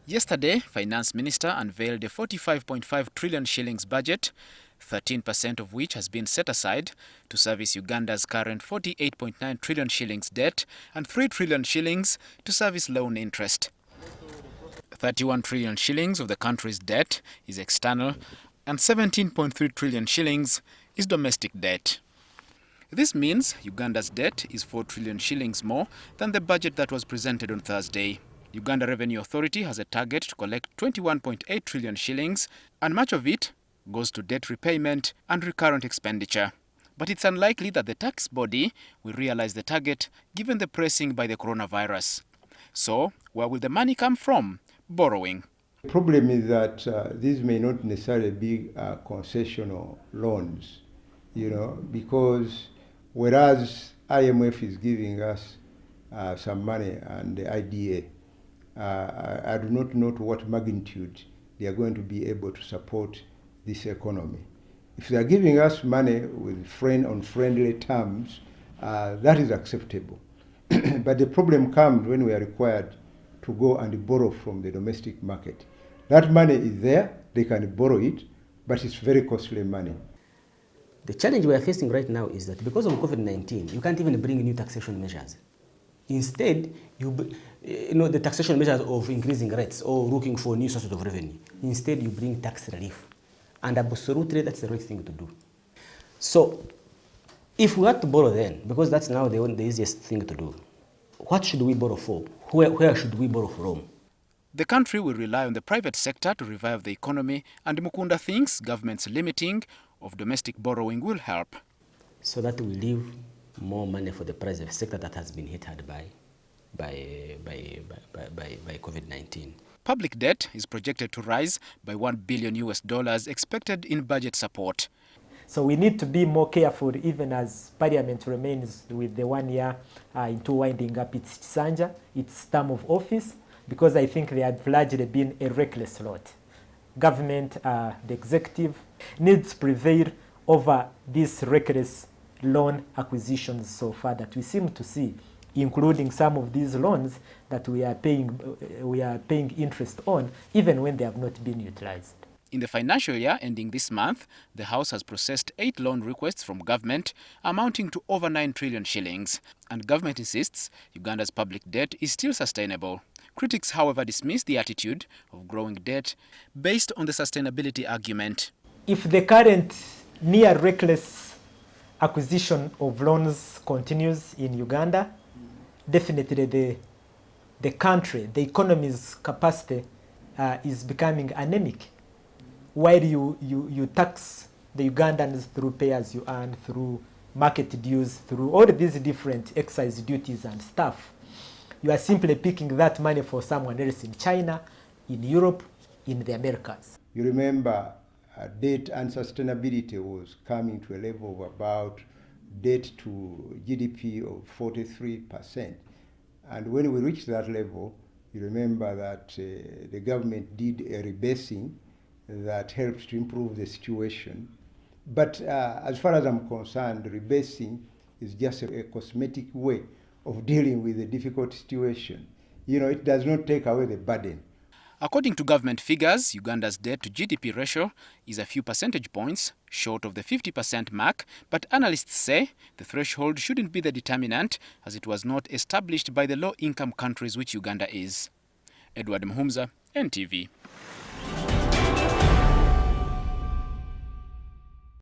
Yesterday, Finance Minister unveiled a 45.5 trillion shillings budget, 13% of which has been set aside to service Uganda's current 48.9 trillion shillings debt and 3 trillion shillings to service loan interest. 31 trillion shillings of the country's debt is external and 17.3 trillion shillings is domestic debt. This means Uganda's debt is 4 trillion shillings more than the budget that was presented on Thursday. Uganda Revenue Authority has a target to collect 21.8 trillion shillings, and much of it goes to debt repayment and recurrent expenditure. But it's unlikely that the tax body will realize the target given the pressing by the coronavirus. So, where will the money come from? Borrowing. The problem is that these may not necessarily be concessional loans, because whereas IMF is giving us some money and the IDA, I do not know to what magnitude they are going to be able to support this economy. If they are giving us money with on friendly terms, that is acceptable. But the problem comes when we are required to go and borrow from the domestic market. That money is there, they can borrow it, but it's very costly money. The challenge we are facing right now is that because of COVID-19, you can't even bring new taxation measures. Instead, the taxation measures of increasing rates or looking for new sources of revenue. Instead, you bring tax relief. And absolutely, that's the right thing to do. So, if we had to borrow then, because that's now the easiest thing to do, what should we borrow for? Where should we borrow from? The country will rely on the private sector to revive the economy, and Mukunda thinks government's limiting of domestic borrowing will help. So that we leave more money for the private sector that has been hit hard by COVID-19. Public debt is projected to rise by $1 billion expected in budget support. So we need to be more careful even as Parliament remains with the 1 year into winding up its term of office, because I think they have largely been a reckless lot. Government, the executive, needs to prevail over these reckless loan acquisitions so far that we seem to see, including some of these loans that we are paying interest on, even when they have not been utilized. In the financial year ending this month, the House has processed 8 loan requests from government amounting to over 9 trillion shillings. And government insists Uganda's public debt is still sustainable. Critics, however, dismiss the attitude of growing debt based on the sustainability argument. If the current near reckless acquisition of loans continues in Uganda, definitely the country, the economy's capacity is becoming anemic. While you tax the Ugandans through pay as you earn, through market dues, through all these different excise duties and stuff, you are simply picking that money for someone else in China, in Europe, in the Americas. You remember debt unsustainability was coming to a level of about debt to GDP of 43%. And when we reached that level, you remember that the government did a rebasing that helped to improve the situation. But as far as I'm concerned, rebasing is just a cosmetic way of dealing with a difficult situation. It does not take away the burden. According to government figures, Uganda's debt to GDP ratio is a few percentage points short of the 50% mark, but analysts say the threshold shouldn't be the determinant, as it was not established by the low-income countries which Uganda is. Edward Mhumza, NTV.